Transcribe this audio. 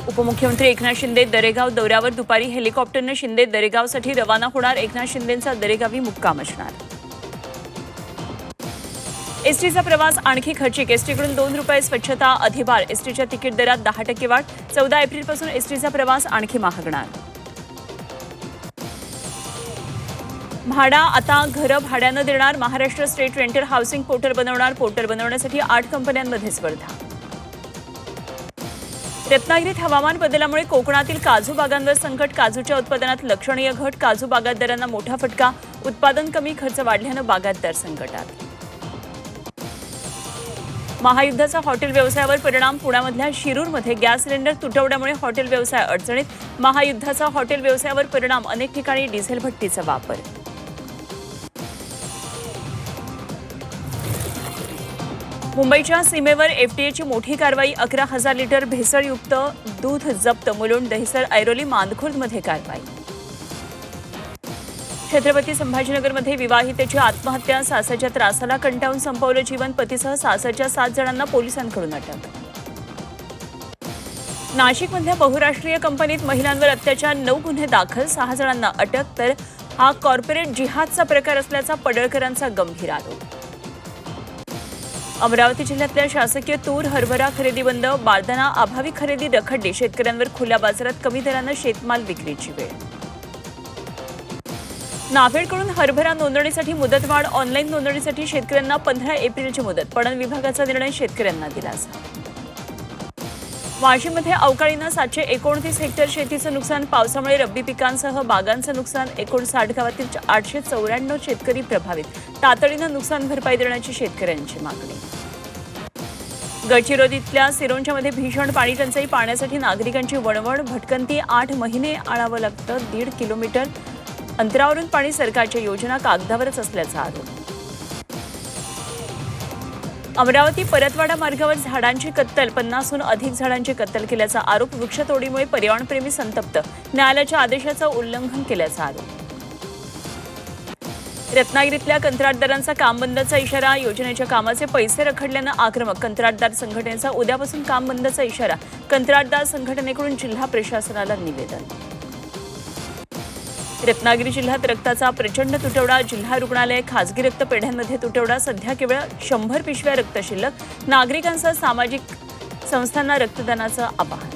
उपमुख्यमंत्री एकनाथ शिंदे दरेगाव दौऱ्यावर दुपारी हेलिकॉप्टरने शिंदे दरेगावसाठी रवाना होणार। एकनाथ शिंदेंचा दरेगावी मुक्काम असणार। एसटीचा प्रवास आणखी खर्चिक। एसटीकडून ₹2 स्वच्छता अधिभार। एसटीच्या तिकीट दरात 10% वाढ। 14 एप्रिलपासून एसटीचा प्रवास आणखी महागणार। म्हाडा आता घरं भाड्यानं देणार। Maharashtra state rental housing portal बनवणार। पोर्टल बनवण्यासाठी 8 कंपन्यांमध्ये स्पर्धा। रत्नागिरीत हवामान बदलामुळे कोकणातील काजू बागांवर संकट। काजूच्या उत्पादनात लक्षणीय घट। काजू बागायतदारांना मोठा फटका। उत्पादन कमी, खर्च वाढल्यानं बागायतदार संकटात। महायुद्धाचा हॉटेल व्यवसायावर परिणाम। पुण्यामधल्या शिरूरमध्ये गॅस सिलेंडर तुटवड्यामुळे हॉटेल व्यवसाय अडचणीत। महायुद्धाचा हॉटेल व्यवसायावर परिणाम। अनेक ठिकाणी डिझेल भट्टीचा वापर। मुंबईच्या सीमेवर एफडीएची मोठी कारवाई। 11,000 लिटर भेसळयुक्त दूध जप्त। मुलुंड, दहिसर, ऐरोली, मानखुर्दमध्ये कारवाई। छत्रपती संभाजीनगरमध्ये विवाहितेची आत्महत्या। सासरच्या त्रासाला कंटाळून संपवलं जीवन। पतीसह सासरच्या 7 जणांना पोलिसांकडून अटक। नाशिकमधल्या बहुराष्ट्रीय कंपनीत महिलांवर अत्याचार। 9 गुन्हे दाखल। 6 जणांना अटक। तर हा कॉर्पोरेट जिहादचा प्रकार असल्याचा पडळकरांचा गंभीर आरोप। अमरावती जिल्ह्यातल्या शासकीय तूर हरभरा खरेदी बंद। बारदाना अभावी खरेदी रखडली। शेतकऱ्यांवर खुल्या बाजारात कमी दरानं शेतमाल विक्रीची वेळ। नाफेडकडून हरभरा नोंदणीसाठी मुदतवाढ। ऑनलाईन नोंदणीसाठी शेतकऱ्यांना 15 एप्रिलची मुदत। पणन विभागाचा निर्णय शेतकऱ्यांना दिलासा। वाशिममध्ये अवकाळीनं 729 हेक्टर शेतीचं नुकसान। पावसामुळे रब्बी पिकांसह बागांचं नुकसान। एकूण 60 गावातील 894 शेतकरी प्रभावित। तातडीनं नुकसान भरपाई देण्याची शेतकऱ्यांची मागणी। गडचिरोलीतल्या सिरोंचामध्ये भीषण पाणी टंचाई। पाण्यासाठी नागरिकांची वणवण। भटकंती। 8 महिने आणावं लागतं। 1.5 किलोमीटर अंतरावरून पाणी। सरकारच्या योजना कागदावरच असल्याचा आरोप। अमरावती परतवाडा मार्गावर झाडांची कत्तल। 50हून अधिक झाडांची कत्तल केल्याचा आरोप। वृक्षतोडीमुळे पर्यावरणप्रेमी संतप्त। न्यायालयाच्या आदेशाचं उल्लंघन केल्याचा आरोप। रत्नागिरीतल्या कंत्राटदारांचा काम बंदचा इशारा। योजनेच्या कामाचे पैसे रखडल्यानं आक्रमक। कंत्राटदार संघटनेचा उद्यापासून काम बंदचा इशारा। कंत्राटदार संघटनेकडून जिल्हा प्रशासनाला निवेदन। रत्नागिरी जिल्ह्यात रक्ताचा प्रचंड तुटवडा। जिल्हा रुग्णालय, खासगी रक्तपेढ्यांमध्ये तुटवडा। सध्या केवळ 100 पिशव्या रक्त शिल्लक। नागरिकांसह सामाजिक संस्थांना रक्तदानाचं आवाहन।